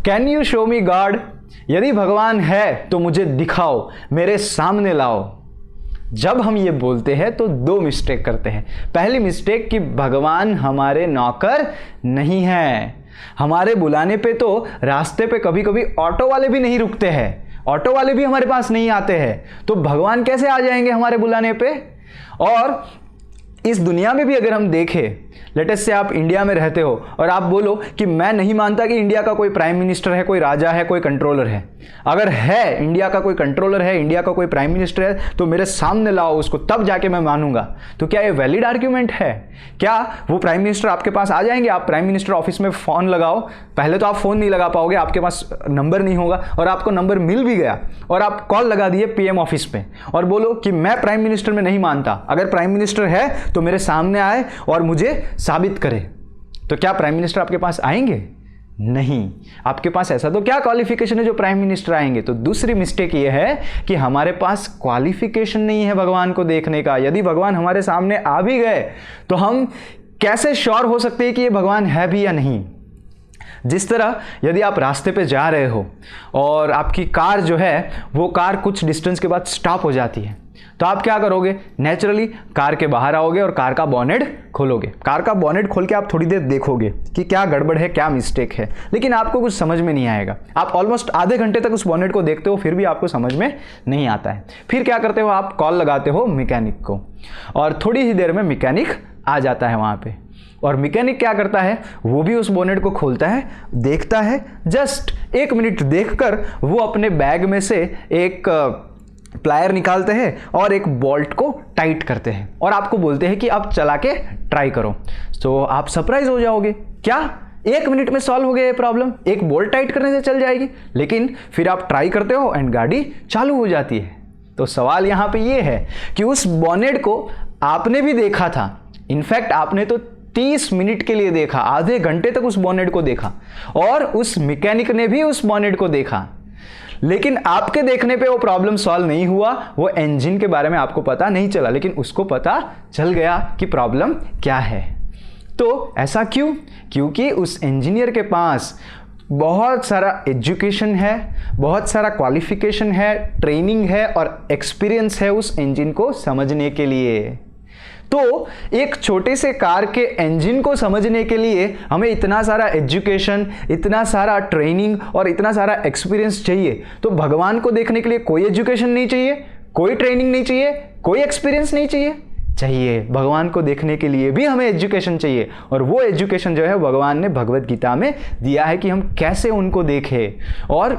Can you show me God? यदि भगवान है तो मुझे दिखाओ, मेरे सामने लाओ। जब हम ये बोलते हैं तो दो मिस्टेक करते हैं। पहली मिस्टेक कि भगवान हमारे नौकर नहीं है। हमारे बुलाने पे तो रास्ते पे कभी कभी ऑटो वाले भी नहीं रुकते हैं, ऑटो वाले भी हमारे पास नहीं आते हैं, तो भगवान कैसे आ जाएंगे हमारे बुलाने पे? और इस दुनिया में भी अगर हम देखें, लेट अस से आप इंडिया में रहते हो और आप बोलो कि मैं नहीं मानता कि इंडिया का कोई प्राइम मिनिस्टर है, कोई राजा है, कोई कंट्रोलर है। अगर है, इंडिया का कोई कंट्रोलर है, इंडिया का कोई प्राइम मिनिस्टर है, तो मेरे सामने लाओ उसको, तब जाके मैं मानूंगा। तो क्या ये वैलिड आर्ग्यूमेंट है? क्या वो प्राइम मिनिस्टर आपके पास आ जाएंगे? आप प्राइम मिनिस्टर ऑफिस में फोन लगाओ, पहले तो आप फोन नहीं लगा पाओगे, आपके पास नंबर नहीं होगा, और आपको नंबर मिल भी गया और आप कॉल लगा दिए पीएम ऑफिस पे और बोलो कि मैं प्राइम मिनिस्टर में नहीं मानता, अगर प्राइम मिनिस्टर है तो मेरे सामने आए और मुझे साबित करे। तो क्या प्राइम मिनिस्टर आपके पास आएंगे? नहीं। आपके पास ऐसा तो क्या क्वालिफिकेशन है जो प्राइम मिनिस्टर आएंगे? तो दूसरी मिस्टेक ये है कि हमारे पास क्वालिफिकेशन नहीं है भगवान को देखने का। यदि भगवान हमारे सामने आ भी गए तो हम कैसे श्योर हो सकते हैं कि ये भगवान है भी या नहीं? जिस तरह यदि आप रास्ते पे जा रहे हो और आपकी कार जो है वो कार कुछ डिस्टेंस के बाद स्टॉप हो जाती है, तो आप क्या करोगे? नेचुरली कार के बाहर आओगे और कार का बॉनेट खोलोगे। कार का बॉनेट खोल के आप थोड़ी देर देखोगे कि क्या गड़बड़ है, क्या मिस्टेक है, लेकिन आपको कुछ समझ में नहीं आएगा। आप ऑलमोस्ट आधे घंटे तक उस बॉनेट को देखते हो, फिर भी आपको समझ में नहीं आता है। फिर क्या करते हो? आप कॉल लगाते हो मैकेनिक को और थोड़ी ही देर में मैकेनिक आ जाता है वहाँ पे। और मैकेनिक क्या करता है? वो भी उस बोनेट को खोलता है, देखता है, जस्ट 1 मिनट देखकर वो अपने बैग में से एक प्लायर निकालते हैं और एक बोल्ट को टाइट करते हैं और आपको बोलते हैं कि आप चला के ट्राई करो। तो आप सरप्राइज हो जाओगे, क्या 1 मिनट में सॉल्व हो गया ये प्रॉब्लम? एक बोल्ट टाइट करने से चल जाएगी। लेकिन फिर आप ट्राई करते हो एंड गाड़ी चालू हो जाती है। तो सवाल यहाँ पे ये है कि उस बॉनेट को आपने भी देखा था, इनफैक्ट आपने तो 30 मिनट के लिए देखा, आधे घंटे तक उस बॉनेट को देखा, और उस मैकेनिक ने भी उस बॉनेट को देखा, लेकिन आपके देखने पे वो प्रॉब्लम सॉल्व नहीं हुआ। वो इंजन के बारे में आपको पता नहीं चला, लेकिन उसको पता चल गया कि प्रॉब्लम क्या है। तो ऐसा क्यों? क्योंकि उस इंजीनियर के पास बहुत सारा एजुकेशन है, बहुत सारा क्वालिफिकेशन है, ट्रेनिंग है और एक्सपीरियंस है उस इंजन को समझने के लिए। तो एक छोटे से कार के इंजन को समझने के लिए हमें इतना सारा एजुकेशन, इतना सारा ट्रेनिंग और इतना सारा एक्सपीरियंस चाहिए। तो भगवान को देखने के लिए कोई एजुकेशन नहीं चाहिए, कोई ट्रेनिंग नहीं चाहिए, कोई एक्सपीरियंस नहीं चाहिए? चाहिए। भगवान को देखने के लिए भी हमें एजुकेशन चाहिए, और वो एजुकेशन जो है भगवान ने भगवत गीता में दिया है कि हम कैसे उनको देखें। और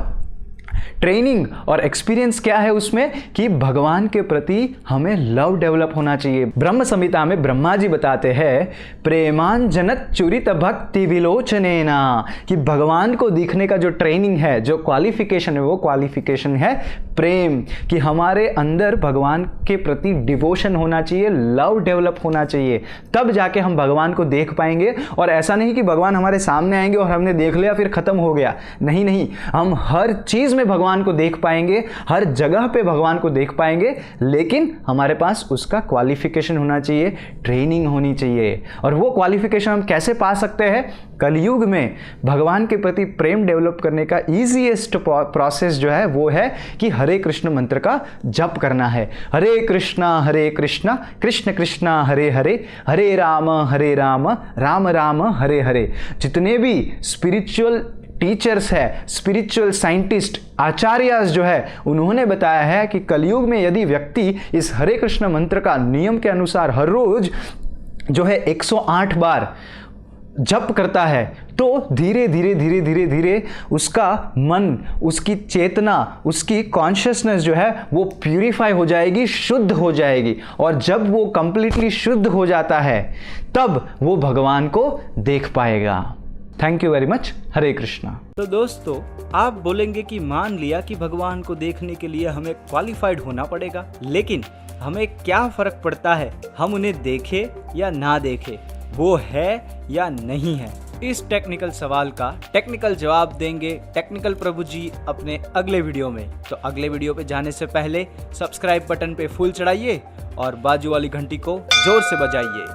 ट्रेनिंग और एक्सपीरियंस क्या है उसमें? कि भगवान के प्रति हमें लव डेवलप होना चाहिए। ब्रह्म संहिता में ब्रह्मा जी बताते हैं, प्रेमांजनत चुरित भक्ति विलोचनेना, कि भगवान को दिखने का जो ट्रेनिंग है, जो क्वालिफिकेशन है, वो क्वालिफिकेशन है प्रेम, कि हमारे अंदर भगवान के प्रति डिवोशन होना चाहिए, लव डेवलप होना चाहिए, तब जाके हम भगवान को देख पाएंगे। और ऐसा नहीं कि भगवान हमारे सामने आएंगे और हमने देख लिया फिर खत्म हो गया, नहीं नहीं, हम हर चीज में भगवान को देख पाएंगे, हर जगह पे भगवान को देख पाएंगे, लेकिन हमारे पास उसका क्वालिफिकेशन होना चाहिए, ट्रेनिंग होनी चाहिए। और वो क्वालिफिकेशन हम कैसे पा सकते हैं? कलयुग में भगवान के प्रति प्रेम डेवलप करने का ईजीएस्ट प्रोसेस जो है वो है कि हरे कृष्ण मंत्र का जप करना है। हरे कृष्णा कृष्ण कृष्णा हरे हरे, हरे राम राम राम हरे हरे। जितने भी स्पिरिचुअल टीचर्स है, स्पिरिचुअल साइंटिस्ट, आचार्यस जो है, उन्होंने बताया है कि कलयुग में यदि व्यक्ति इस हरे कृष्ण मंत्र का नियम के अनुसार हर रोज जो है 108 बार जप करता है, तो धीरे धीरे धीरे धीरे धीरे उसका मन, उसकी चेतना, उसकी कॉन्शियसनेस जो है वो प्यूरिफाई हो जाएगी, शुद्ध हो जाएगी। और जब वो कंप्लीटली शुद्ध हो जाता है तब वो भगवान को देख पाएगा। Thank you very much. Hare Krishna. तो दोस्तों, आप बोलेंगे कि मान लिया कि भगवान को देखने के लिए हमें क्वालिफाइड होना पड़ेगा, लेकिन हमें क्या फर्क पड़ता है हम उन्हें देखें या ना देखें, वो है या नहीं है? इस टेक्निकल सवाल का टेक्निकल जवाब देंगे टेक्निकल प्रभु जी अपने अगले वीडियो में। तो अगले वीडियो पे जाने से पहले सब्सक्राइब बटन पे फुल चढ़ाइए और बाजू वाली घंटी को जोर से बजाइए।